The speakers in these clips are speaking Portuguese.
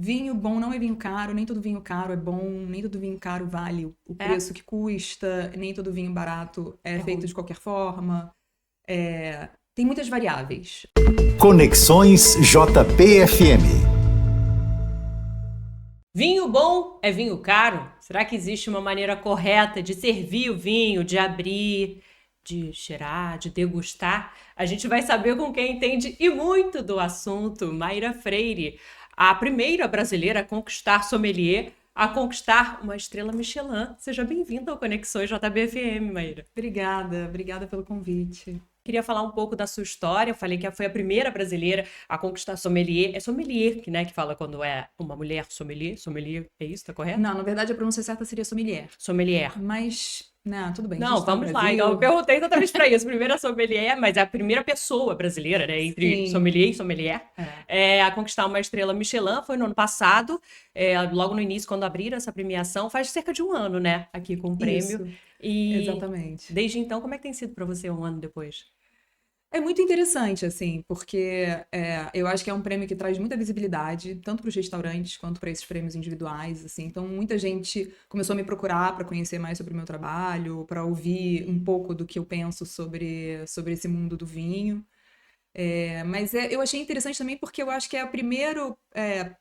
Vinho bom não é vinho caro, nem todo vinho caro é bom, nem todo vinho caro vale o É, preço que custa, nem todo vinho barato é é feito ruim. de qualquer forma. Tem muitas variáveis. Conexões JPFM. Vinho bom é vinho caro? Será que existe uma maneira correta de servir o vinho, de abrir, de cheirar, de degustar? A gente vai saber com quem entende e muito do assunto, Mayra Freire, a primeira brasileira a conquistar sommelier, a conquistar uma estrela Michelin. Seja bem-vinda ao Conexões JBFM, Mayra. Obrigada pelo convite. Queria falar um pouco da sua história. Eu falei que foi a primeira brasileira a conquistar sommelier. É sommelier que, né, que fala quando é uma mulher sommelier. Sommelier, é isso? Tá correto? Não, na verdade a pronúncia certa seria sommelier. Sommelier. Mas, não, tudo bem, a Não, gente tá no vamos lá. Então, eu Brasil. perguntei exatamente para isso. Primeira sommelier, mas é a primeira pessoa brasileira, né, entre Sim, sommelier e sommelier, é, a conquistar uma estrela Michelin. Foi no ano passado, logo no início, quando abriram essa premiação, faz cerca de um ano, né, aqui com o prêmio. isso, E exatamente. desde então, como é que tem sido para você um ano depois? É muito interessante, assim, porque eu acho que é um prêmio que traz muita visibilidade, tanto para os restaurantes quanto para esses prêmios individuais, assim. Então, muita gente começou a me procurar para conhecer mais sobre o meu trabalho, para ouvir um pouco do que eu penso sobre esse mundo do vinho. Mas eu achei interessante também porque eu acho que é o primeiro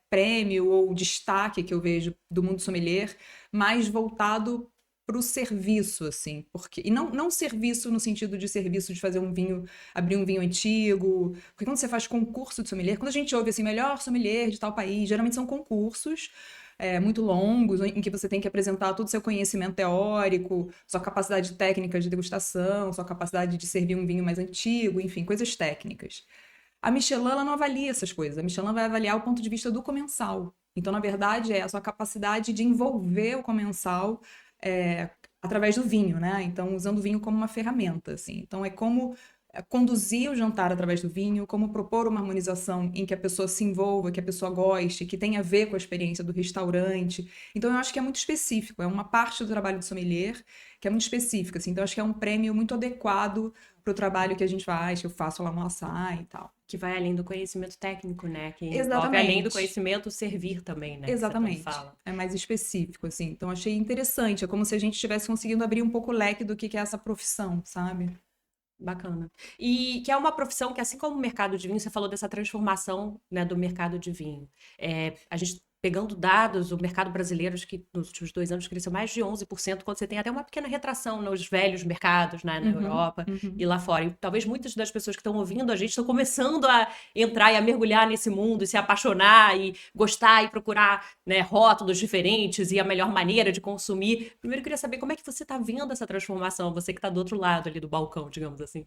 prêmio ou destaque que eu vejo do mundo sommelier mais voltado para o serviço, assim, porque e não serviço no sentido de serviço de fazer um vinho, abrir um vinho antigo, porque quando você faz concurso de sommelier, quando a gente ouve assim, melhor sommelier de tal país, geralmente são concursos muito longos, em que você tem que apresentar todo o seu conhecimento teórico, sua capacidade técnica de degustação, sua capacidade de servir um vinho mais antigo, enfim, coisas técnicas. A Michelin, ela não avalia essas coisas. A Michelin vai avaliar o ponto de vista do comensal. Então, na verdade, é a sua capacidade de envolver o comensal é, através do vinho, né? Então, usando o vinho como uma ferramenta, assim. Então, é como conduzir o jantar através do vinho, como propor uma harmonização em que a pessoa se envolva, que a pessoa goste, que tenha a ver com a experiência do restaurante. Então, eu acho que é muito específico. É uma parte do trabalho do sommelier que é muito específica, assim. Então, eu acho que é um prêmio muito adequado para o trabalho que a gente faz, que eu faço lá no açaí e tal. Que vai além do conhecimento técnico, né? Que envolve além do Exatamente. conhecimento servir também, né? Que você tanto Exatamente. fala. É mais específico, assim. Então, achei interessante. É como se a gente estivesse conseguindo abrir um pouco o leque do que é essa profissão, sabe? Bacana. E que é uma profissão que, assim como o mercado de vinho, você falou dessa transformação, né, do mercado de vinho. A gente pegando dados, o mercado brasileiro, acho que nos últimos 2 anos cresceu mais de 11%, quando você tem até uma pequena retração nos velhos mercados, né, na Uhum, Europa e uhum. lá fora. E talvez muitas das pessoas que estão ouvindo a gente estão começando a entrar e a mergulhar nesse mundo, e se apaixonar e gostar e procurar, né, rótulos diferentes e a melhor maneira de consumir. Primeiro, eu queria saber como é que você está vendo essa transformação, você que está do outro lado ali do balcão, digamos assim.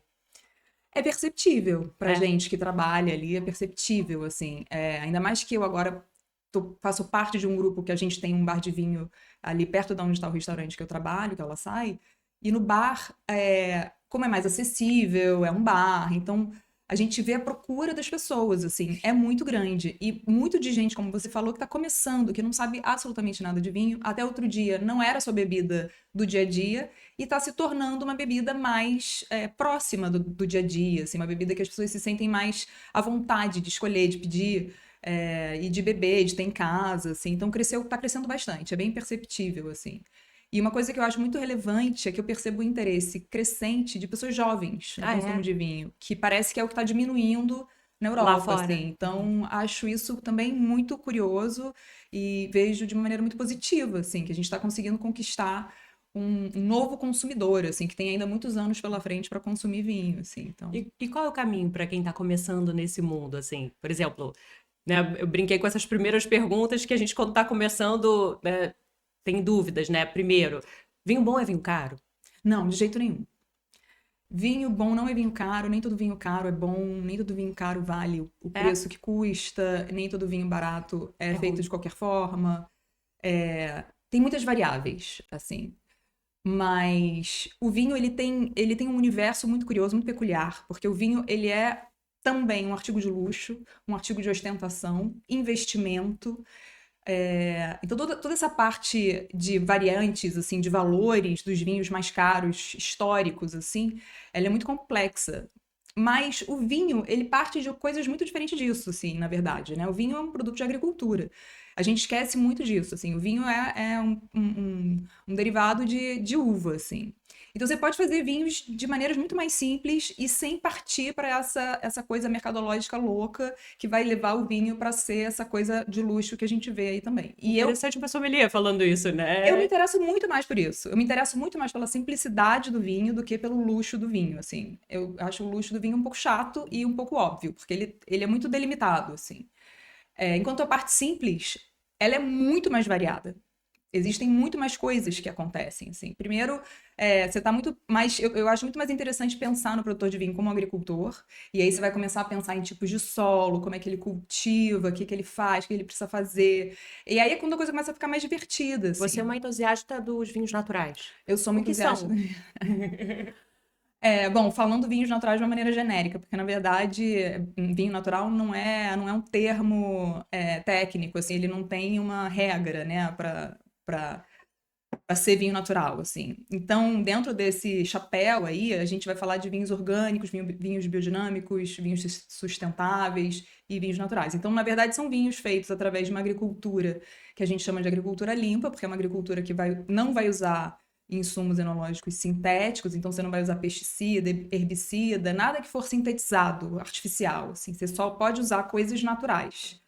É perceptível pra É. gente que trabalha ali, é perceptível, assim. Ainda mais que eu agora faço parte de um grupo que a gente tem um bar de vinho ali perto de onde está o restaurante que eu trabalho, que ela sai. E no bar, como é mais acessível, é um bar, então a gente vê a procura das pessoas, assim, é muito grande. E muito de gente, como você falou, que está começando, que não sabe absolutamente nada de vinho. Até outro dia não era sua bebida do dia a dia e está se tornando uma bebida mais próxima do dia a dia, assim, uma bebida que as pessoas se sentem mais à vontade de escolher, de pedir e de beber, de ter em casa, assim. Então tá crescendo bastante, é bem perceptível, assim. E uma coisa que eu acho muito relevante é que eu percebo o interesse crescente de pessoas jovens no Ah, consumo é? de vinho, que parece que é o que está diminuindo na Lá Europa, fora. assim. Então, acho isso também muito curioso e vejo de uma maneira muito positiva, assim, que a gente está conseguindo conquistar um novo consumidor, assim, que tem ainda muitos anos pela frente para consumir vinho, assim. Então, E qual é o caminho para quem está começando nesse mundo, assim? Por exemplo, né, eu brinquei com essas primeiras perguntas que a gente, quando está começando, né, tem dúvidas, né? Primeiro, vinho bom é vinho caro? não, de jeito nenhum. Vinho bom não é vinho caro, nem todo vinho caro é bom, nem todo vinho caro vale o É, preço que custa, nem todo vinho barato é é feito ruim. de qualquer forma. Tem muitas variáveis, assim. Mas o vinho, ele tem um universo muito curioso, muito peculiar, porque o vinho, ele é também um artigo de luxo, um artigo de ostentação, investimento. Então, toda essa parte de variantes, assim, de valores dos vinhos mais caros, históricos, assim, ela é muito complexa. Mas o vinho, ele parte de coisas muito diferentes disso, assim, na verdade, né? O vinho é um produto de agricultura. A gente esquece muito disso, assim. O vinho é um derivado de uva, assim. Então você pode fazer vinhos de maneiras muito mais simples e sem partir para essa coisa mercadológica louca que vai levar o vinho para ser essa coisa de luxo que a gente vê aí também. E Interessante uma sommelier falando isso, eu me né? interesso muito mais por isso. Eu me interesso muito mais pela simplicidade do vinho do que pelo luxo do vinho, assim. Eu acho o luxo do vinho um pouco chato e um pouco óbvio, porque ele é muito delimitado, assim. Enquanto a parte simples, ela é muito mais variada. Existem muito mais coisas que acontecem, assim. Primeiro, você está muito mais... Eu acho muito mais interessante pensar no produtor de vinho como agricultor, e aí você vai começar a pensar em tipos de solo, como é que ele cultiva, o que que ele faz, o que ele precisa fazer. E aí é quando a coisa começa a ficar mais divertida, Você é assim. uma entusiasta dos vinhos naturais. Eu sou O muito que entusiasta. são? Bom, falando vinhos naturais de uma maneira genérica, porque na verdade vinho natural não é um termo técnico, assim, ele não tem uma regra, né, para ser vinho natural, assim. Então, dentro desse chapéu aí, a gente vai falar de vinhos orgânicos, vinhos biodinâmicos, vinhos sustentáveis e vinhos naturais. Então, na verdade, são vinhos feitos através de uma agricultura que a gente chama de agricultura limpa, porque é uma agricultura que não vai usar insumos enológicos sintéticos, então você não vai usar pesticida, herbicida, nada que for sintetizado, artificial, assim. Você só pode usar coisas naturais.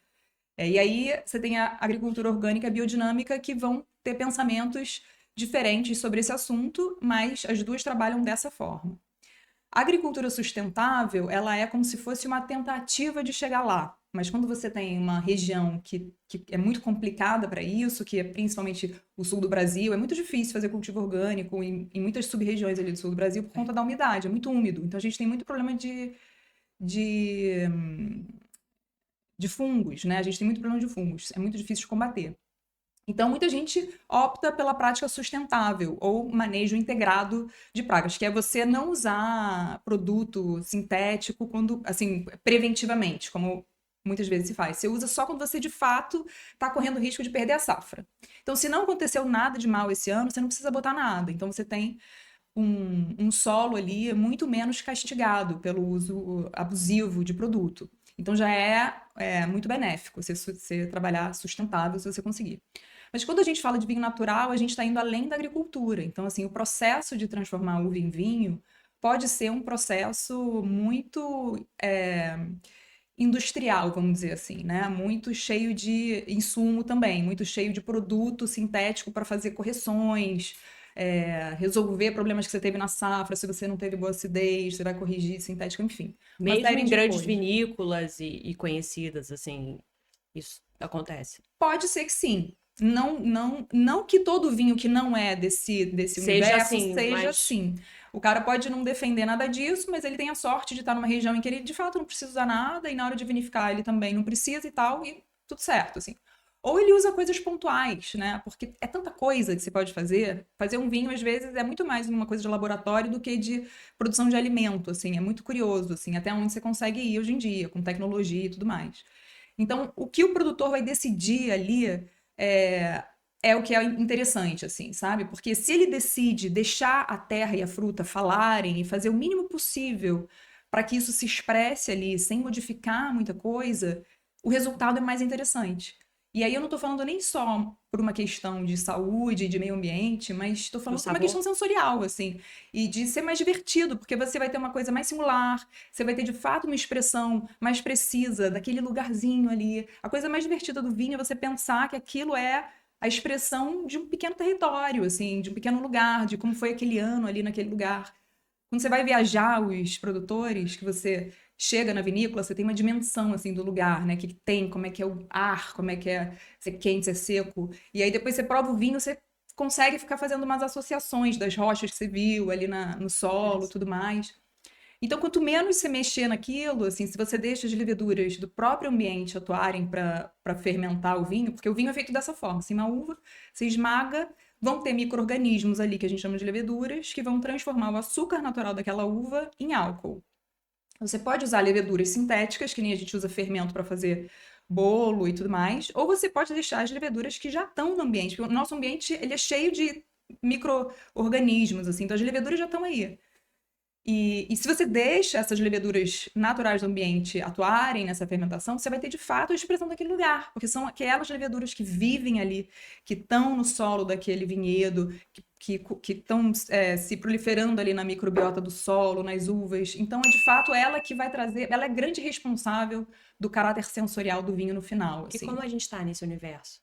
E aí você tem a agricultura orgânica e biodinâmica que vão ter pensamentos diferentes sobre esse assunto, mas as duas trabalham dessa forma. A agricultura sustentável, ela é como se fosse uma tentativa de chegar lá. Mas quando você tem uma região que é muito complicada para isso, que é principalmente o sul do Brasil, é muito difícil fazer cultivo orgânico em muitas sub-regiões ali do sul do Brasil por conta da umidade, é muito úmido. Então a gente tem muito problema de de fungos, né? A gente tem muito problema de fungos, é muito difícil de combater. Então, muita gente opta pela prática sustentável ou manejo integrado de pragas, que é você não usar produto sintético quando, assim, preventivamente, como muitas vezes se faz. Você usa só quando você, de fato, está correndo risco de perder a safra. Então, se não aconteceu nada de mal esse ano, você não precisa botar nada. Então, você tem um solo ali muito menos castigado pelo uso abusivo de produto. Então já é muito benéfico você trabalhar sustentável se você conseguir. Mas quando a gente fala de vinho natural, a gente está indo além da agricultura. Então, assim, o processo de transformar a uva em vinho pode ser um processo muito industrial, vamos dizer assim, né? Muito cheio de insumo também, muito cheio de produto sintético para fazer correções, resolver problemas que você teve na safra, se você não teve boa acidez, você vai corrigir sintético, enfim. Uma Mesmo série em de grandes coisas. vinícolas e conhecidas, assim, isso acontece. Pode ser que sim. Não que todo vinho que não é desse Seja universo assim, seja mas assim. O cara pode não defender nada disso, mas ele tem a sorte de estar numa região em que ele de fato não precisa usar nada, e na hora de vinificar ele também não precisa e tal, e tudo certo, assim. Ou ele usa coisas pontuais, né? Porque é tanta coisa que você pode fazer. Fazer um vinho, às vezes, é muito mais uma coisa de laboratório do que de produção de alimento, assim. É muito curioso, assim, até onde você consegue ir hoje em dia, com tecnologia e tudo mais. Então, o que o produtor vai decidir ali é, é o que é interessante, assim, sabe? Porque se ele decide deixar a terra e a fruta falarem e fazer o mínimo possível para que isso se expresse ali, sem modificar muita coisa, o resultado é mais interessante. E aí eu não estou falando nem só por uma questão de saúde, de meio ambiente, mas estou do falando por uma sabor. questão sensorial, assim, e de ser mais divertido, porque você vai ter uma coisa mais singular, você vai ter de fato uma expressão mais precisa daquele lugarzinho ali. A coisa mais divertida do vinho é você pensar que aquilo é a expressão de um pequeno território, assim, de um pequeno lugar, de como foi aquele ano ali naquele lugar. Quando você vai viajar os produtores, que você chega na vinícola, você tem uma dimensão assim do lugar, né? Que tem, como é que é o ar, como é que é, se é quente, se é seco. E aí depois você prova o vinho, você consegue ficar fazendo umas associações das rochas que você viu ali no solo, tudo mais. Então, quanto menos você mexer naquilo, assim, se você deixa as leveduras do próprio ambiente atuarem para fermentar o vinho, porque o vinho é feito dessa forma, assim, uma uva, você esmaga, vão ter micro-organismos ali, que a gente chama de leveduras, que vão transformar o açúcar natural daquela uva em álcool. Você pode usar leveduras sintéticas, que nem a gente usa fermento para fazer bolo e tudo mais, ou você pode deixar as leveduras que já estão no ambiente, porque o nosso ambiente ele é cheio de micro-organismos, assim, então as leveduras já estão aí. E se você deixa essas leveduras naturais do ambiente atuarem nessa fermentação, você vai ter de fato a expressão daquele lugar, porque são aquelas leveduras que vivem ali, que estão no solo daquele vinhedo, que estão se proliferando ali na microbiota do solo, nas uvas. Então, é de fato ela que vai trazer, ela é grande responsável do caráter sensorial do vinho no final. E Assim. como a gente está nesse universo?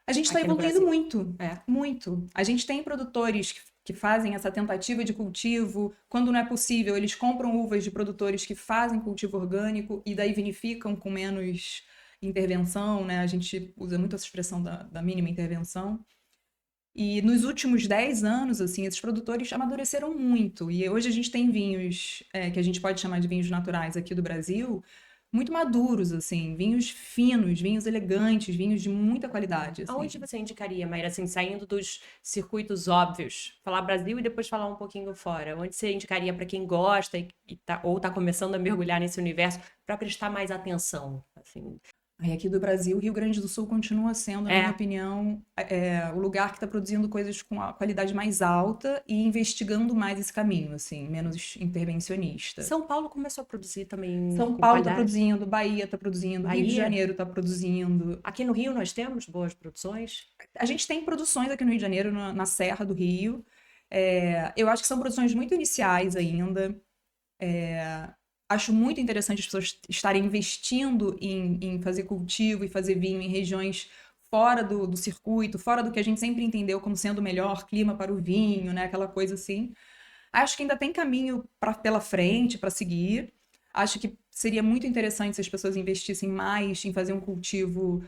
A gente está Aqui no evoluindo Brasil. muito, É. muito. A gente tem produtores que fazem essa tentativa de cultivo. Quando não é possível, eles compram uvas de produtores que fazem cultivo orgânico e daí vinificam com menos intervenção, né? A gente usa muito essa expressão da mínima intervenção. E nos últimos 10 anos, assim, esses produtores amadureceram muito. E hoje a gente tem vinhos que a gente pode chamar de vinhos naturais aqui do Brasil, muito maduros, assim, vinhos finos, vinhos elegantes, vinhos de muita qualidade, assim. Aonde você indicaria, Maíra, assim, saindo dos circuitos óbvios, falar Brasil e depois falar um pouquinho fora? Onde você indicaria para quem gosta ou tá começando a mergulhar nesse universo para prestar mais atenção? Assim? Aí aqui do Brasil, Rio Grande do Sul continua sendo, na minha opinião, o lugar que está produzindo coisas com a qualidade mais alta e investigando mais esse caminho, assim, menos intervencionista. São Paulo começou a produzir também São com Paulo está qualidade? produzindo, Bahia está produzindo, Rio de Bahia? Janeiro está produzindo. Aqui no Rio nós temos boas produções? A gente tem produções aqui no Rio de Janeiro, na Serra do Rio. Eu acho que são produções muito iniciais ainda. Acho muito interessante as pessoas estarem investindo em fazer cultivo e fazer vinho em regiões fora do circuito, fora do que a gente sempre entendeu como sendo o melhor clima para o vinho, né? Aquela coisa assim. Acho que ainda tem caminho pela frente para seguir. Acho que seria muito interessante se as pessoas investissem mais em fazer um cultivo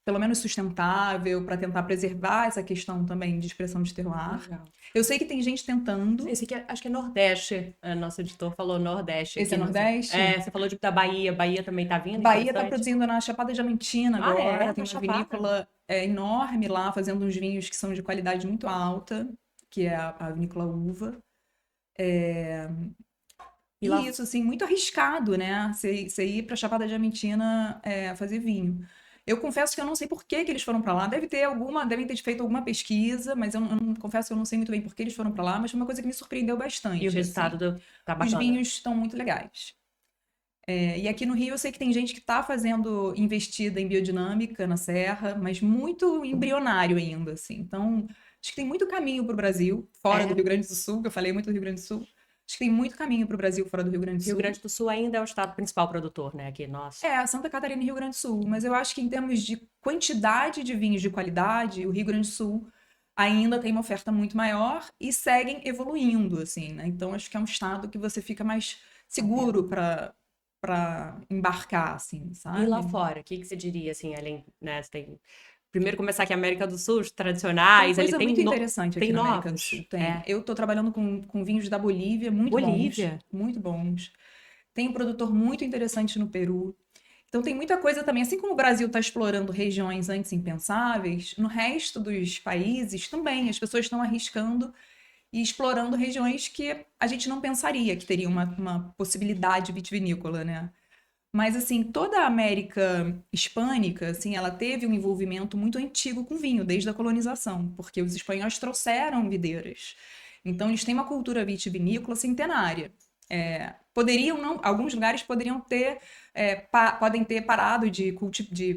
pelo menos sustentável, para tentar preservar essa questão também de expressão de terroir. Legal. Eu sei que tem gente tentando. Esse aqui acho que é Nordeste. Nosso editor falou Nordeste. Esse é aqui, Nordeste? você falou da Bahia. Bahia também tá vindo? Bahia está interessante. produzindo na Chapada Diamantina Ah, agora. Tem na uma Chapada. vinícola enorme lá, fazendo uns vinhos que são de qualidade muito alta, que é a vinícola Uva. E lá- Isso, assim, muito arriscado, né? Você ir para Chapada Diamantina fazer vinho. Eu confesso que eu não sei por que eles foram para lá. Devem ter feito alguma pesquisa, mas eu confesso que eu não sei muito bem por que eles foram para lá, mas foi uma coisa que me surpreendeu bastante. E o assim. resultado tá Os bacana. vinhos estão muito legais. E aqui no Rio eu sei que tem gente que está investida em biodinâmica na Serra, mas muito embrionário ainda, assim. Então, acho que tem muito caminho para o Brasil, fora do Rio Grande do Sul, que eu falei muito do Rio Grande do Sul. Acho que tem muito caminho para o Brasil fora do Rio Grande do Sul. Rio Grande do Sul ainda é o estado principal produtor, né? Aqui, nossa. Santa Catarina e Rio Grande do Sul. Mas eu acho que em termos de quantidade de vinhos de qualidade, o Rio Grande do Sul ainda tem uma oferta muito maior e seguem evoluindo, assim, né? Então, acho que é um estado que você fica mais seguro para embarcar, assim, sabe? E lá fora, o que você diria, assim, além, né? Você tem... Primeiro começar aqui a América do Sul, os tradicionais, Tem ali coisa tem muito interessante aqui tem na América do novos. Sul. Tem. Eu tô trabalhando com vinhos da Bolívia, muito Bolívia? bons. Muito bons. Tem um produtor muito interessante no Peru. Então tem muita coisa também. Assim como o Brasil está explorando regiões antes impensáveis, no resto dos países também as pessoas estão arriscando e explorando regiões que a gente não pensaria que teria uma possibilidade vitivinícola, né? Mas, assim, toda a América hispânica, assim, ela teve um envolvimento muito antigo com vinho, desde a colonização, porque os espanhóis trouxeram videiras. Então, eles têm uma cultura vitivinícola centenária. Alguns lugares poderiam ter, podem ter parado de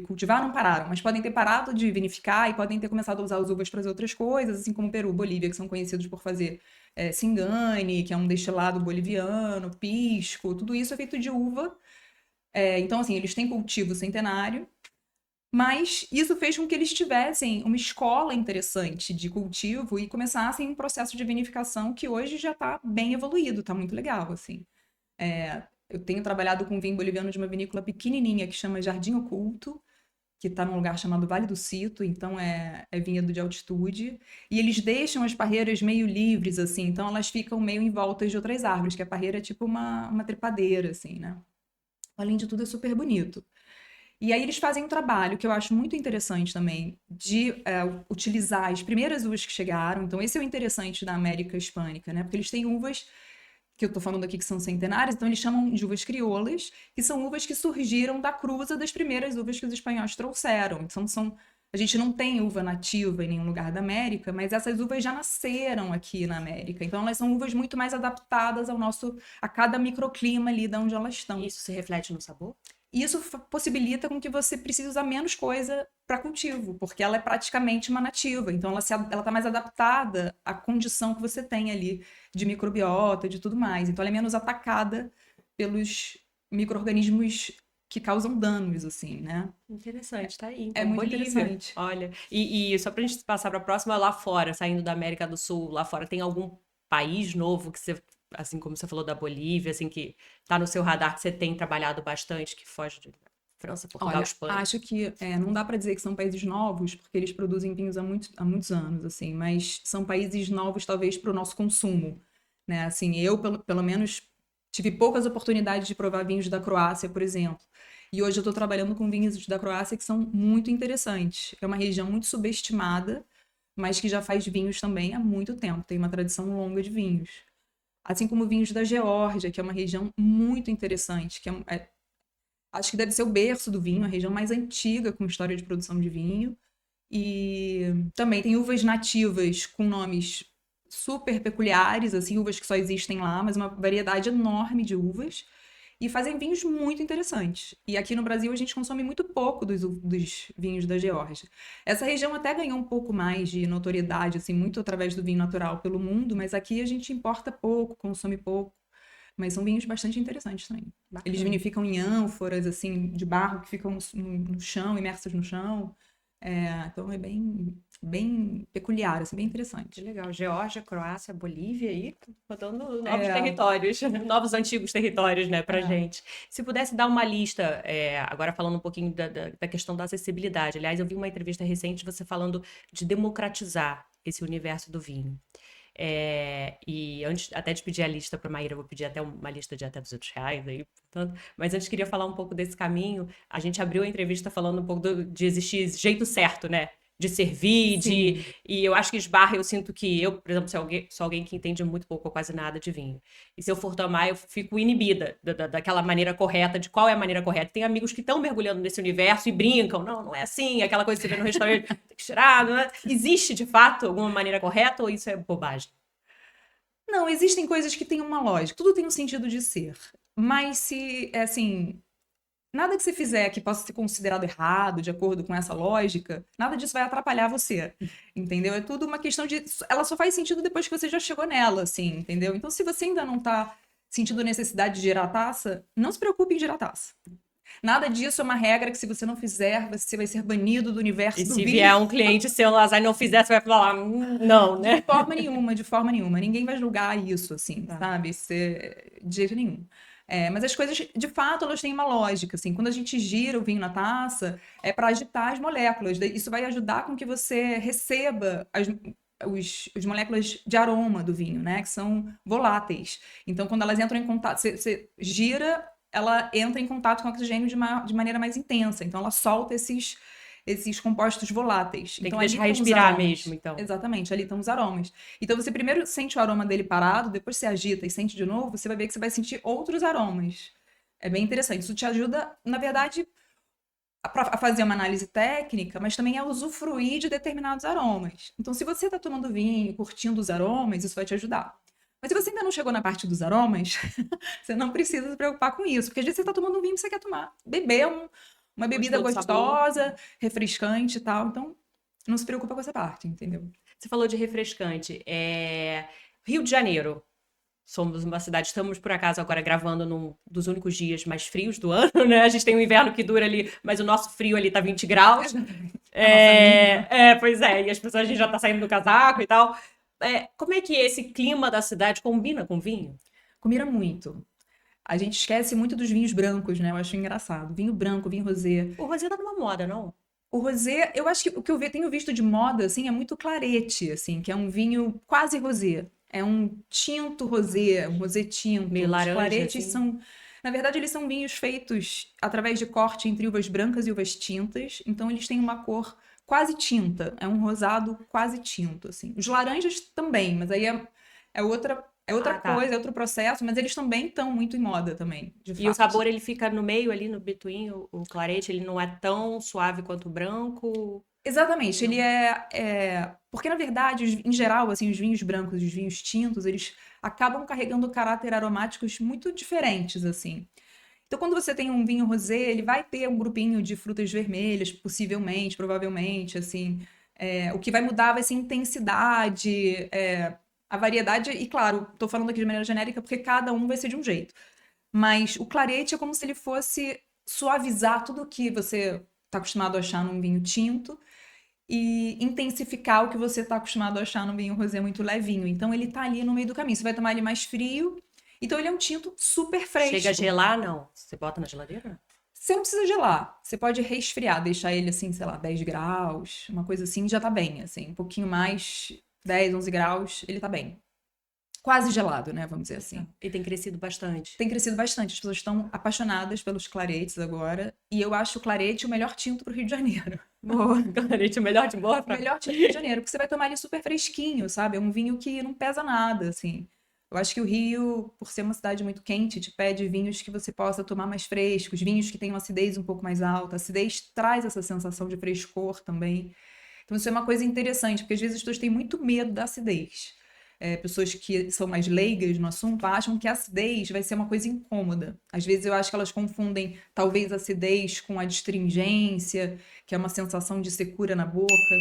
cultivar, não pararam, mas podem ter parado de vinificar e podem ter começado a usar as uvas para as outras coisas, assim como Peru, Bolívia, que são conhecidos por fazer Singani, que é um destilado boliviano, pisco, tudo isso é feito de uva. Então, assim, eles têm cultivo centenário, mas isso fez com que eles tivessem uma escola interessante de cultivo e começassem um processo de vinificação que hoje já está bem evoluído, está muito legal, assim. Eu tenho trabalhado com vinho boliviano de uma vinícola pequenininha que chama Jardim Oculto, que está num lugar chamado Vale do Cito, então é vinhedo de altitude, e eles deixam as parreiras meio livres, assim, então elas ficam meio em volta de outras árvores, que a parreira é tipo uma trepadeira, assim, né? Além de tudo, é super bonito. E aí eles fazem um trabalho que eu acho muito interessante também, de utilizar as primeiras uvas que chegaram. Então, esse é o interessante da América Hispânica, né? Porque eles têm uvas, que eu tô falando aqui que são centenárias, então eles chamam de uvas crioulas, que são uvas que surgiram da cruza das primeiras uvas que os espanhóis trouxeram. Então, A gente não tem uva nativa em nenhum lugar da América, mas essas uvas já nasceram aqui na América. Então, elas são uvas muito mais adaptadas a cada microclima ali de onde elas estão. Isso se reflete no sabor? E isso possibilita com que você precise usar menos coisa para cultivo, porque ela é praticamente uma nativa. Então, ela está mais adaptada à condição que você tem ali de microbiota, de tudo mais. Então, ela é menos atacada pelos micro-organismos que causam danos, assim, né? Interessante, tá aí. É Então, muito Bolívia. interessante. Olha, e só pra gente passar pra próxima, lá fora, saindo da América do Sul, lá fora, tem algum país novo que você, assim como você falou da Bolívia, assim, que tá no seu radar, que você tem trabalhado bastante, que foge de França, Portugal, Olha, Espanha? acho que não dá para dizer que são países novos, porque eles produzem vinhos há muitos anos, assim, mas são países novos, talvez, para o nosso consumo, né? Assim, eu, pelo menos, tive poucas oportunidades de provar vinhos da Croácia, por exemplo. E hoje eu estou trabalhando com vinhos da Croácia que são muito interessantes. É uma região muito subestimada, mas que já faz vinhos também há muito tempo, tem uma tradição longa de vinhos. Assim como vinhos da Geórgia, que é uma região muito interessante, que acho que deve ser o berço do vinho, a região mais antiga com história de produção de vinho. E também tem uvas nativas com nomes super peculiares, assim, uvas que só existem lá, mas uma variedade enorme de uvas. E fazem vinhos muito interessantes. E aqui no Brasil a gente consome muito pouco dos vinhos da Geórgia. Essa região até ganhou um pouco mais de notoriedade, assim, muito através do vinho natural pelo mundo, mas aqui a gente importa pouco, consome pouco. Mas são vinhos bastante interessantes também. Bacana. Eles vinificam em ânforas, assim, de barro que ficam no chão, imersas no chão. Então é bem peculiar, assim, bem Que interessante. legal. Geórgia, Croácia, Bolívia aí, botando novos É. territórios, novos antigos territórios, né, pra É. gente. Se pudesse dar uma lista, agora falando um pouquinho da questão da acessibilidade. Aliás, eu vi uma entrevista recente você falando de democratizar esse universo do vinho. E antes até de pedir a lista para Maíra, eu vou pedir até uma lista de até R$200 aí, portanto. Mas antes queria falar um pouco desse caminho. A gente abriu a entrevista falando um pouco de existir jeito certo, né? De servir, Sim. e eu acho que esbarra, eu sinto que eu, por exemplo, sou alguém que entende muito pouco ou quase nada de vinho. E se eu for tomar, eu fico inibida daquela maneira correta, de qual é a maneira correta. Tem amigos que estão mergulhando nesse universo e brincam, não é assim, aquela coisa que você vê no restaurante, tem que tirar, não é? Existe, de fato, alguma maneira correta ou isso é bobagem? Não, existem coisas que têm uma lógica, tudo tem um sentido de ser. Mas assim, nada que você fizer que possa ser considerado errado, de acordo com essa lógica, nada disso vai atrapalhar você, entendeu? É tudo uma questão de... Ela só faz sentido depois que você já chegou nela, assim, entendeu? Então, se você ainda não tá sentindo necessidade de girar a taça, não se preocupe em girar a taça. Nada disso é uma regra que se você não fizer, você vai ser banido do universo E do se vinho. vier um cliente seu no Lazar e não fizer, você vai falar, não, né? De forma nenhuma. Ninguém vai julgar isso, assim, sabe? De jeito nenhum. Mas as coisas, de fato, elas têm uma lógica, assim. Quando a gente gira o vinho na taça, é para agitar as moléculas. Isso vai ajudar com que você receba as moléculas de aroma do vinho, né? Que são voláteis. Então, quando elas entram em contato, você gira, ela entra em contato com o oxigênio de maneira mais intensa. Então, ela solta esses compostos voláteis. Tem Então, que ali deixar estão os respirar aromas. mesmo, então. Exatamente, ali estão os aromas. Então, você primeiro sente o aroma dele parado, depois você agita e sente de novo, você vai ver que você vai sentir outros aromas. É bem interessante. Isso te ajuda, na verdade, a fazer uma análise técnica, mas também a usufruir de determinados aromas. Então, se você está tomando vinho, curtindo os aromas, isso vai te ajudar. Mas se você ainda não chegou na parte dos aromas, você não precisa se preocupar com isso, porque às vezes você está tomando um vinho que você quer beber uma bebida Gostou do sabor. gostosa, refrescante e tal. Então, não se preocupa com essa parte, entendeu? Você falou de refrescante. Rio de Janeiro. Somos uma cidade, estamos por acaso agora gravando num dos únicos dias mais frios do ano, né? A gente tem um inverno que dura ali, mas o nosso frio ali tá 20 graus. Pois é, e as pessoas, a gente já tá saindo do casaco e tal. Como é que esse clima da cidade combina com vinho? Combina muito. A gente esquece muito dos vinhos brancos, né? Eu acho engraçado. Vinho branco, vinho rosé. O rosé tá numa moda, não? O rosé, eu acho que o que eu tenho visto de moda, assim, é muito clarete, assim, que é um vinho quase rosé. É um tinto rosé, um rosé tinto. Meio Os laranja, claretes assim. são... Na verdade, eles são vinhos feitos através de corte entre uvas brancas e uvas tintas. Então, eles têm uma cor quase tinta. É um rosado quase tinto, assim. Os laranjas também, mas aí é outra tá. coisa, é outro processo. Mas eles também estão muito em moda também, de E o fato. sabor, ele fica no meio ali, no between, o clarete, ele não é tão suave quanto o branco? Exatamente, ele porque, na verdade, em geral, assim, os vinhos brancos e os vinhos tintos, eles acabam carregando caráter aromáticos muito diferentes, assim. Então, quando você tem um vinho rosé, ele vai ter um grupinho de frutas vermelhas, possivelmente, provavelmente, assim. O que vai mudar vai ser a intensidade, a variedade, e claro, tô falando aqui de maneira genérica porque cada um vai ser de um jeito. Mas o clarete é como se ele fosse suavizar tudo que você está acostumado a achar num vinho tinto e intensificar o que você está acostumado a achar num vinho rosé muito levinho. Então ele tá ali no meio do caminho. Você vai tomar ele mais frio. Então ele é um tinto super fresco. Chega a gelar, não? Você bota na geladeira? Você não precisa gelar. Você pode resfriar, deixar ele assim, sei lá, 10 graus, uma coisa assim, já tá bem, assim. Um pouquinho mais, 10, 11 graus, ele tá bem. Quase gelado, né? Vamos dizer assim. E tem crescido bastante. Tem crescido bastante. As pessoas estão apaixonadas pelos claretes agora. E eu acho o clarete o melhor tinto pro Rio de Janeiro. Boa, clarete, o melhor de boa O melhor tinto do Rio de Janeiro, porque você vai tomar ele super fresquinho, sabe? É um vinho que não pesa nada, assim. Eu acho que o Rio, por ser uma cidade muito quente, te pede vinhos que você possa tomar mais frescos, vinhos que tenham acidez um pouco mais alta. A acidez traz essa sensação de frescor também. Então isso é uma coisa interessante, porque às vezes as pessoas têm muito medo da acidez. Pessoas que são mais leigas no assunto acham que a acidez vai ser uma coisa incômoda. Às vezes eu acho que elas confundem talvez a acidez com a astringência, que é uma sensação de secura na boca.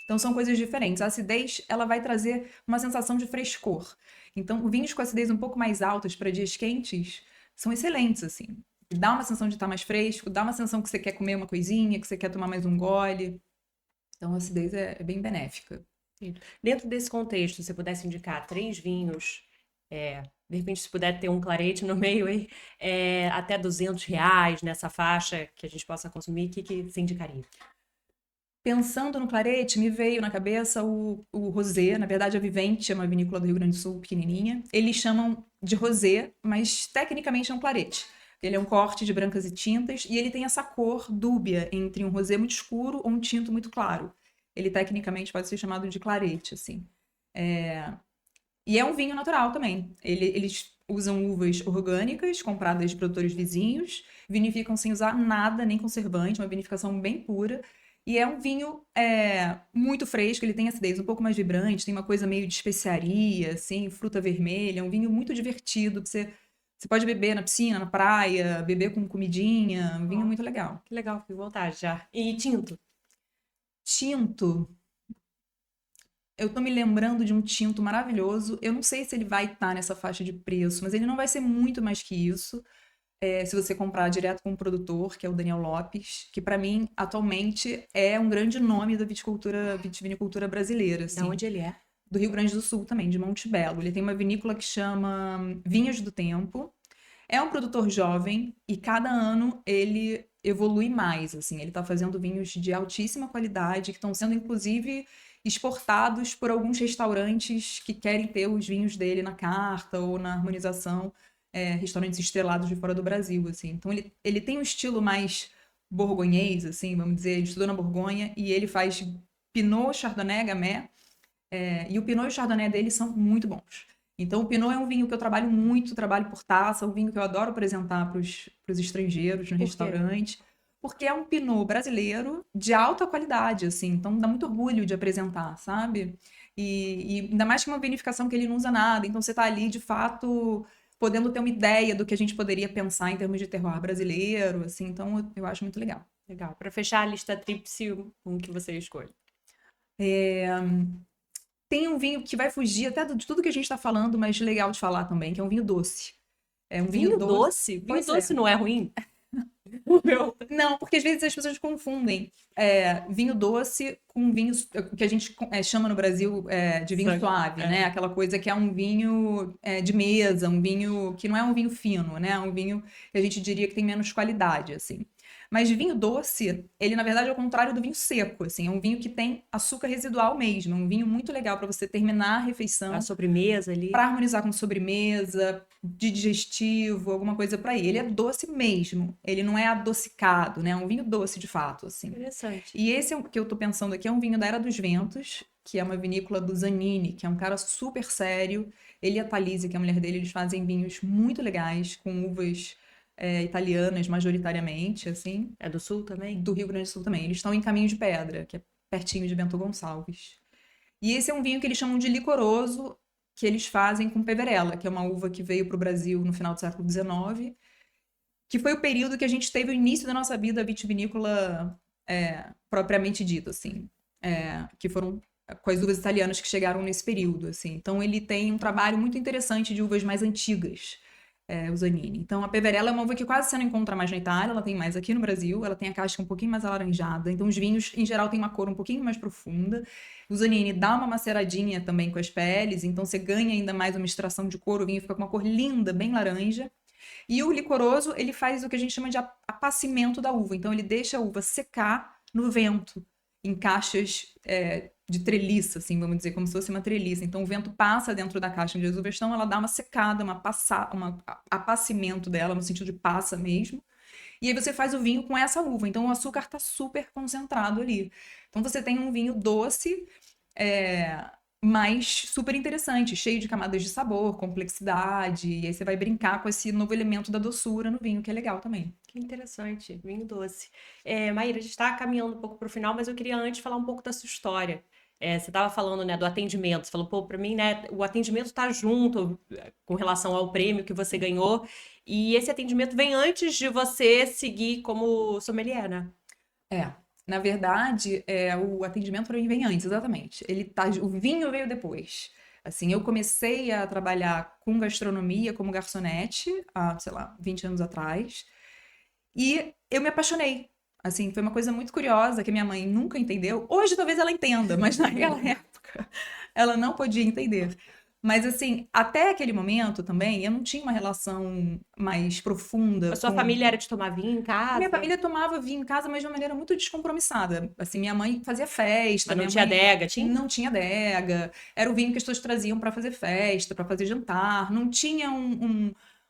Então são coisas diferentes. A acidez, ela vai trazer uma sensação de frescor. Então, vinhos com acidez um pouco mais altas para dias quentes são excelentes, assim. Dá uma sensação de estar mais fresco, dá uma sensação que você quer comer uma coisinha, que você quer tomar mais um gole. Então, a acidez é bem benéfica. Dentro desse contexto, se você pudesse indicar 3 vinhos, de repente se puder ter um clarete no meio aí, até R$ 200 nessa faixa que a gente possa consumir, o que você indicaria? Pensando no clarete, me veio na cabeça o rosé. Na verdade, a Vivente é uma vinícola do Rio Grande do Sul, pequenininha. Eles chamam de rosé, mas tecnicamente é um clarete. Ele é um corte de brancas e tintas e ele tem essa cor dúbia entre um rosé muito escuro ou um tinto muito claro. Ele tecnicamente pode ser chamado de clarete, assim. E é um vinho natural também. Eles usam uvas orgânicas, compradas de produtores vizinhos, vinificam sem usar nada, nem conservante, uma vinificação bem pura. E é um vinho muito fresco, ele tem acidez um pouco mais vibrante, tem uma coisa meio de especiaria, assim, fruta vermelha. É um vinho muito divertido, que você pode beber na piscina, na praia, beber com comidinha. Um vinho muito legal. Que legal, fiquei com vontade já. E tinto? Tinto. Eu tô me lembrando de um tinto maravilhoso. Eu não sei se ele vai estar nessa faixa de preço, mas ele não vai ser muito mais que isso. Se você comprar direto com o produtor, que é o Daniel Lopes, que para mim, atualmente, é um grande nome da vitivinicultura brasileira. Assim. De onde ele é? Do Rio Grande do Sul também, de Monte Belo. Ele tem uma vinícola que chama Vinhas do Tempo. É um produtor jovem e cada ano ele evolui mais, assim. Ele está fazendo vinhos de altíssima qualidade, que estão sendo, inclusive, exportados por alguns restaurantes que querem ter os vinhos dele na carta ou na harmonização, restaurantes estrelados de fora do Brasil, assim. Então ele tem um estilo mais borgonhês, assim, vamos dizer. Ele estudou na Borgonha e ele faz Pinot, Chardonnay, Gamay. E o Pinot e o Chardonnay dele são muito bons. Então, o Pinot é um vinho que eu trabalho muito, trabalho por taça, um vinho que eu adoro apresentar para os estrangeiros no restaurante, porque é um Pinot brasileiro de alta qualidade, assim, então dá muito orgulho de apresentar, sabe? E ainda mais que uma vinificação que ele não usa nada, então você tá ali, de fato, podendo ter uma ideia do que a gente poderia pensar em termos de terroir brasileiro, assim, então eu acho muito legal. Legal. Para fechar a lista tríplice, um que você escolhe. Tem um vinho que vai fugir até de tudo que a gente está falando, mas legal de falar também, que é um vinho doce. É um vinho doce? Vinho doce não é ruim? Não, porque às vezes as pessoas confundem vinho doce com vinho que a gente chama no Brasil de vinho suave, né? Aquela coisa que é um vinho de mesa, um vinho que não é um vinho fino, né? É um vinho que a gente diria que tem menos qualidade, assim. Mas vinho doce, ele na verdade é o contrário do vinho seco, assim, é um vinho que tem açúcar residual mesmo, é um vinho muito legal para você terminar a refeição, a sobremesa ali, para harmonizar com sobremesa, de digestivo, alguma coisa para ele. Ele é doce mesmo, ele não é adocicado, né? É um vinho doce de fato, assim. Interessante. E esse que eu tô pensando aqui é um vinho da Era dos Ventos, que é uma vinícola do Zanini, que é um cara super sério. Ele e a Thalise, que é a mulher dele, eles fazem vinhos muito legais com uvas italianas, majoritariamente, assim. É do Sul também? Do Rio Grande do Sul também. Eles estão em Caminho de Pedra, que é pertinho de Bento Gonçalves. E esse é um vinho que eles chamam de licoroso, que eles fazem com peverella, que é uma uva que veio para o Brasil no final do século XIX, que foi o período que a gente teve o início da nossa vida vitivinícola propriamente dito, assim, que foram com as uvas italianas que chegaram nesse período, assim. Então ele tem um trabalho muito interessante de uvas mais antigas, o Zanini. Então a peverella é uma uva que quase você não encontra mais na Itália, ela tem mais aqui no Brasil, ela tem a casca um pouquinho mais alaranjada, então os vinhos em geral têm uma cor um pouquinho mais profunda. O Zanini dá uma maceradinha também com as peles, então você ganha ainda mais uma extração de cor, o vinho fica com uma cor linda, bem laranja. E o licoroso, ele faz o que a gente chama de apacimento da uva. Então, ele deixa a uva secar no vento, em caixas de treliça, assim, vamos dizer, como se fosse uma treliça. Então, o vento passa dentro da caixa onde as uvas estão, ela dá uma secada, um apacimento dela, no sentido de passa mesmo. E aí você faz o vinho com essa uva. Então, o açúcar está super concentrado ali. Então, você tem um vinho doce, mas super interessante, cheio de camadas de sabor, complexidade, e aí você vai brincar com esse novo elemento da doçura no vinho, que é legal também. Que interessante, vinho doce. Maíra, a gente está caminhando um pouco para o final, mas eu queria antes falar um pouco da sua história. Você estava falando, né, do atendimento, você falou, pô, para mim, né, o atendimento está junto com relação ao prêmio que você ganhou, e esse atendimento vem antes de você seguir como sommelier, né? Na verdade, o atendimento para mim vem antes, exatamente. O vinho veio depois. Assim, eu comecei a trabalhar com gastronomia como garçonete há, sei lá, 20 anos atrás. E eu me apaixonei. Assim, foi uma coisa muito curiosa que a minha mãe nunca entendeu. Hoje talvez ela entenda, mas naquela época ela não podia entender. Mas assim, até aquele momento também, eu não tinha uma relação mais profunda A sua com... família era de tomar vinho em casa? Minha família tomava vinho em casa, mas de uma maneira muito descompromissada. Assim, minha mãe fazia festa. Mas não minha tinha mãe adega, tinha? Não tinha adega. Era o vinho que as pessoas traziam para fazer festa, para fazer jantar. Não tinha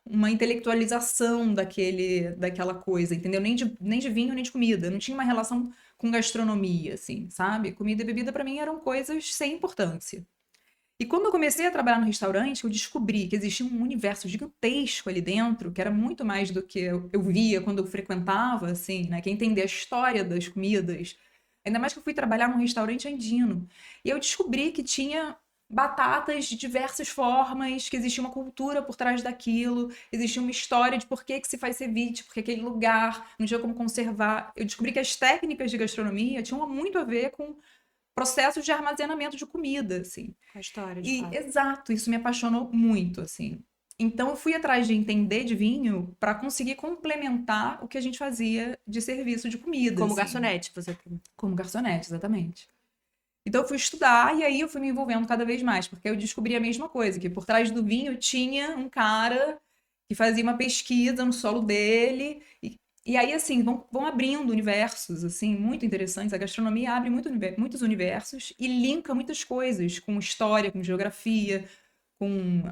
uma intelectualização daquela coisa, entendeu? Nem de vinho, nem de comida. Não tinha uma relação com gastronomia, assim, sabe? Comida e bebida, para mim, eram coisas sem importância. E quando eu comecei a trabalhar no restaurante, eu descobri que existia um universo gigantesco ali dentro, que era muito mais do que eu via quando eu frequentava, assim, né? Que é entender a história das comidas. Ainda mais que eu fui trabalhar num restaurante andino. E eu descobri que tinha batatas de diversas formas, que existia uma cultura por trás daquilo, existia uma história de por que se faz ceviche, porque aquele lugar não tinha como conservar. Eu descobri que as técnicas de gastronomia tinham muito a ver com processos de armazenamento de comida, assim. Com a história, de fato. Exato, isso me apaixonou muito, assim. Então eu fui atrás de entender de vinho para conseguir complementar o que a gente fazia de serviço de comida. Como assim. garçonete, você... Como garçonete, exatamente. Então eu fui estudar e aí eu fui me envolvendo cada vez mais, porque eu descobri a mesma coisa, que por trás do vinho tinha um cara que fazia uma pesquisa no solo dele e aí, assim, vão abrindo universos, assim, muito interessantes. A gastronomia abre muitos universos e linka muitas coisas com história, com geografia, com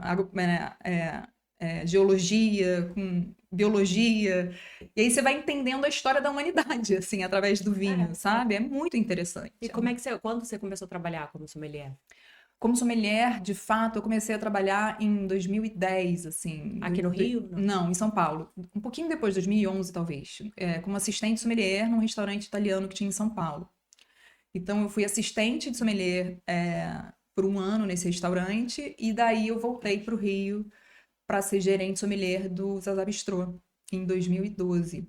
geologia, com biologia. E aí você vai entendendo a história da humanidade, assim, através do vinho, sabe? É muito interessante. E quando você começou a trabalhar como sommelier? Como sommelier, de fato, eu comecei a trabalhar em 2010, assim. Aqui no Rio? Não, em São Paulo. Um pouquinho depois, 2011, talvez. Como assistente sommelier num restaurante italiano que tinha em São Paulo. Então, eu fui assistente de sommelier por um ano nesse restaurante. E daí eu voltei para o Rio para ser gerente sommelier do Zazá Bistrô, em 2012.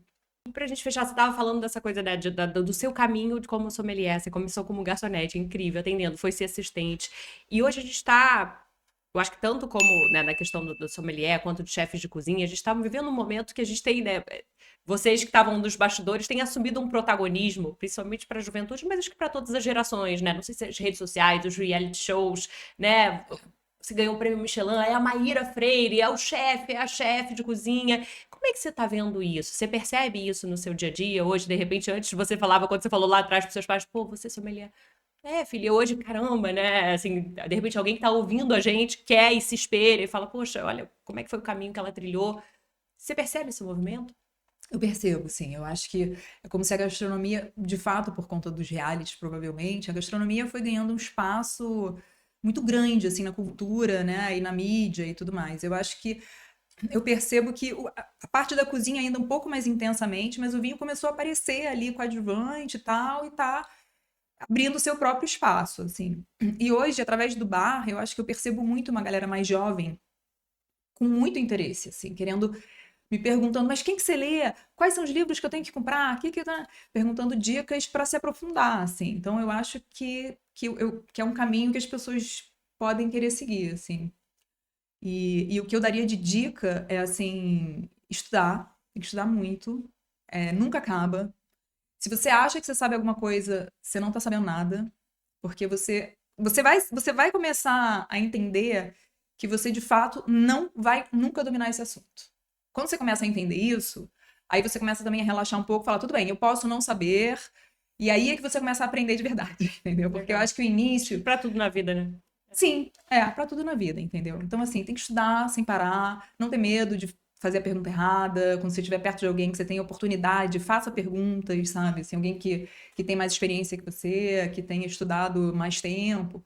Pra gente fechar, você tava falando dessa coisa, né, do seu caminho de como sommelier. Você começou como garçonete, incrível, atendendo, foi ser assistente. E hoje a gente tá, eu acho que tanto como, né, na questão do sommelier, quanto de chefes de cozinha, a gente tá vivendo um momento que a gente tem, né, vocês que estavam nos bastidores têm assumido um protagonismo, principalmente para a juventude, mas acho que para todas as gerações, né? Não sei se as redes sociais, os reality shows, né? Você ganhou o prêmio Michelin, é a Maíra Freire, é o chefe, é a chefe de cozinha. Como é que você tá vendo isso? Você percebe isso no seu dia a dia? Hoje, de repente, antes você falava, quando você falou lá atrás pros seus pais, pô, você é sommelier. Filha, hoje, caramba, né? Assim, de repente alguém que tá ouvindo a gente quer e se espelha e fala, poxa, olha, como é que foi o caminho que ela trilhou? Você percebe esse movimento? Eu percebo, sim. Eu acho que é como se a gastronomia, de fato, por conta dos realities, provavelmente, a gastronomia foi ganhando um espaço muito grande, assim, na cultura, né, e na mídia e tudo mais. Eu percebo que a parte da cozinha ainda um pouco mais intensamente, mas o vinho começou a aparecer ali coadjuvante e tal, e tá abrindo o seu próprio espaço, assim. E hoje, através do bar, eu acho que eu percebo muito uma galera mais jovem com muito interesse, assim, querendo, me perguntando, mas quem que você lê? Quais são os livros que eu tenho que comprar? Perguntando dicas para se aprofundar, assim. Então, eu acho que é um caminho que as pessoas podem querer seguir, assim. E o que eu daria de dica é, assim, estudar. Tem que estudar muito. Nunca acaba. Se você acha que você sabe alguma coisa, você não tá sabendo nada. Porque você vai começar a entender que você, de fato, não vai nunca dominar esse assunto. Quando você começa a entender isso, aí você começa também a relaxar um pouco, falar, tudo bem, eu posso não saber. E aí é que você começa a aprender de verdade, entendeu? Porque eu acho que o início. Pra tudo na vida, né? Sim, pra tudo na vida, entendeu? Então, assim, tem que estudar sem parar, não ter medo de fazer a pergunta errada. Quando você estiver perto de alguém que você tem oportunidade, faça perguntas, sabe? Assim, alguém que tem mais experiência que você, que tenha estudado mais tempo.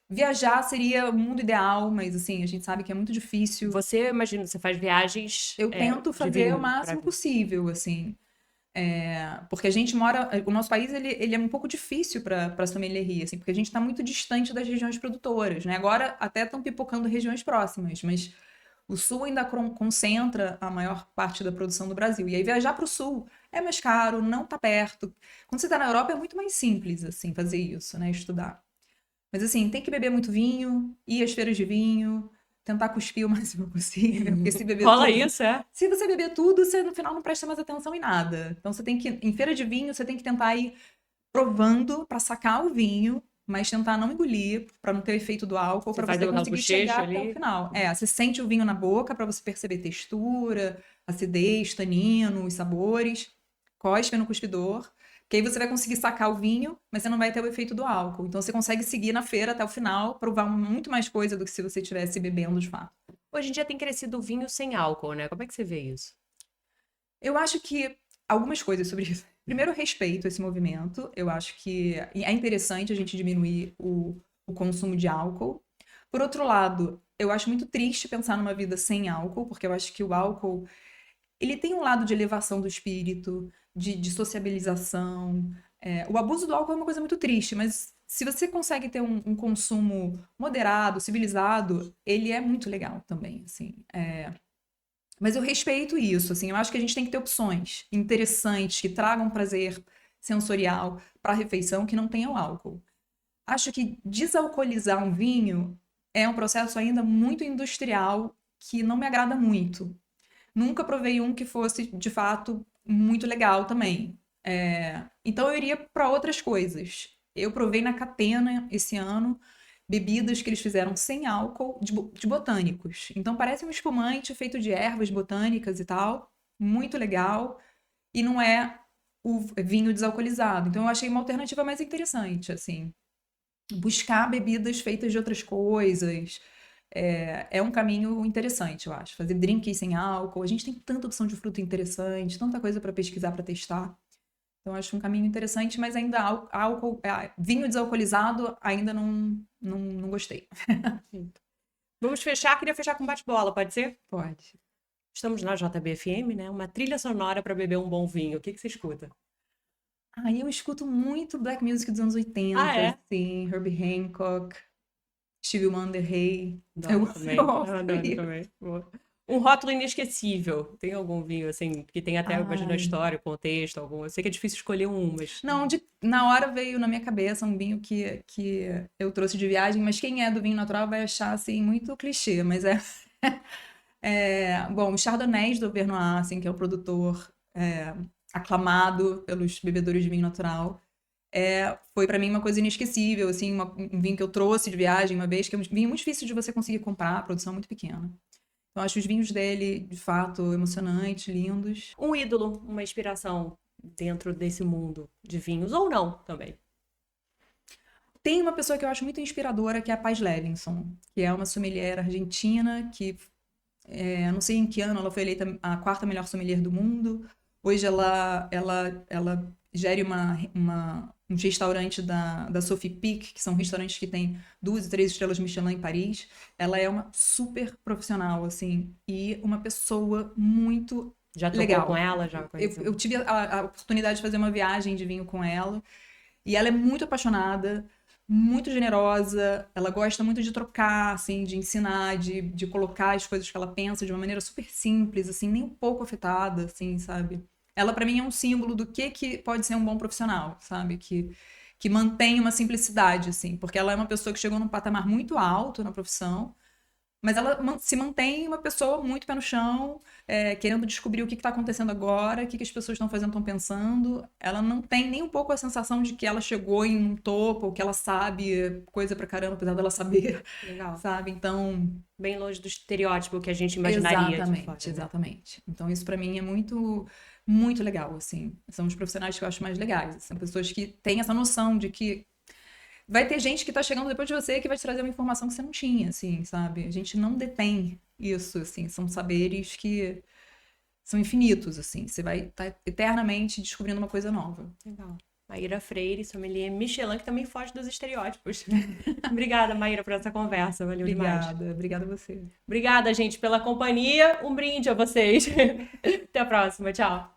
Viajar seria o mundo ideal, mas, assim, a gente sabe que é muito difícil. Você, imagina, você faz viagens Eu tento de fazer o vinho máximo possível, assim. Porque a gente mora. O nosso país ele é um pouco difícil para sommelieria, assim, porque a gente está muito distante das regiões produtoras, né? Agora até estão pipocando regiões próximas, mas o sul ainda concentra a maior parte da produção do Brasil. E aí viajar para o sul é mais caro, não está perto. Quando você está na Europa é muito mais simples, assim, fazer isso, né? Estudar. Mas assim, tem que beber muito vinho, ir às feiras de vinho, tentar cuspir o máximo possível, porque se beber Rola tudo. isso, é? Se você beber tudo, você no final não presta mais atenção em nada. Então você tem que, em feira de vinho, você tem que tentar ir provando para sacar o vinho, mas tentar não engolir, para não ter o efeito do álcool, Você para faz você aquela conseguir bochecha chegar até ali. o final. Você sente o vinho na boca para você perceber textura, acidez, tanino, os sabores, cospe no cuspidor, que aí você vai conseguir sacar o vinho, mas você não vai ter o efeito do álcool. Então você consegue seguir na feira até o final, provar muito mais coisa do que se você estivesse bebendo de fato. Hoje em dia tem crescido o vinho sem álcool, né? Como é que você vê isso? Eu acho que algumas coisas sobre isso. Primeiro, eu respeito esse movimento. Eu acho que é interessante a gente diminuir o consumo de álcool. Por outro lado, eu acho muito triste pensar numa vida sem álcool, porque eu acho que o álcool ele tem um lado de elevação do espírito, de sociabilização. O abuso do álcool é uma coisa muito triste, mas se você consegue ter um consumo moderado, civilizado, ele é muito legal também, assim. Mas eu respeito isso, assim, eu acho que a gente tem que ter opções interessantes que tragam prazer sensorial para a refeição que não tenham álcool. Acho que desalcoolizar um vinho é um processo ainda muito industrial que não me agrada muito. Nunca provei um que fosse, de fato, muito legal também. Então eu iria para outras coisas. Eu provei na Catena esse ano bebidas que eles fizeram sem álcool de botânicos. Então parece um espumante feito de ervas botânicas e tal, muito legal, e não é o vinho desalcoolizado. Então eu achei uma alternativa mais interessante, assim. Buscar bebidas feitas de outras coisas. É um caminho interessante, eu acho. Fazer drinks sem álcool. A gente tem tanta opção de fruta interessante, tanta coisa para pesquisar, para testar. Então, acho um caminho interessante, mas ainda álcool, vinho desalcoolizado, ainda não gostei. Vamos fechar, queria fechar com bate-bola, pode ser? Pode. Estamos na JBFM, né? Uma trilha sonora para beber um bom vinho. O que você escuta? Eu escuto muito black music dos anos 80, assim, Herbie Hancock, Stevie Wonder, Hey. Adoro também. Adoro também. Um rótulo inesquecível. Tem algum vinho, assim, que tem até, imagina, a história, o contexto, algum... Eu sei que é difícil escolher um, mas... Não, na hora veio na minha cabeça um vinho que eu trouxe de viagem, mas quem é do vinho natural vai achar, assim, muito clichê, mas bom, o Chardonnay do Vernois, assim, que é o produtor aclamado pelos bebedores de vinho natural, foi para mim uma coisa inesquecível, assim, um vinho que eu trouxe de viagem uma vez, que é um vinho muito difícil de você conseguir comprar, a produção é muito pequena. Então, acho os vinhos dele, de fato, emocionantes, lindos. Um ídolo, uma inspiração dentro desse mundo de vinhos, ou não, também. Tem uma pessoa que eu acho muito inspiradora, que é a Paz Levinson, que é uma sommelier argentina, que não sei em que ano ela foi eleita a 4ª melhor sommelier do mundo. Hoje ela gere um restaurante da Sophie Pic, que são restaurantes que têm 2 e 3 estrelas Michelin em Paris. Ela é uma super profissional, assim, e uma pessoa muito já legal. Com ela? Já eu tive a oportunidade de fazer uma viagem de vinho com ela. E ela é muito apaixonada, muito generosa, ela gosta muito de trocar, assim, de ensinar, de colocar as coisas que ela pensa de uma maneira super simples, assim, nem um pouco afetada, assim, sabe? Ela, pra mim, é um símbolo do que pode ser um bom profissional, sabe? Que mantém uma simplicidade, assim, porque ela é uma pessoa que chegou num patamar muito alto na profissão, mas ela se mantém uma pessoa muito pé no chão, querendo descobrir o que está acontecendo agora, o que as pessoas estão fazendo, estão pensando. Ela não tem nem um pouco a sensação de que ela chegou em um topo, ou que ela sabe coisa pra caramba, apesar dela saber, Legal. sabe? Então, Bem longe do estereótipo que a gente imaginaria de fora, né? exatamente. Então, isso pra mim é muito, muito legal, assim. São os profissionais que eu acho mais legais. São pessoas que têm essa noção de que vai ter gente que tá chegando depois de você que vai te trazer uma informação que você não tinha, assim, sabe? A gente não detém isso, assim. São saberes que são infinitos, assim. Você vai estar eternamente descobrindo uma coisa nova. Legal. Maíra Freire, sommelier Michelin, que também foge dos estereótipos. Obrigada, Maíra, por essa conversa. Valeu demais. Obrigada a você. Obrigada, gente, pela companhia. Um brinde a vocês. Até a próxima. Tchau.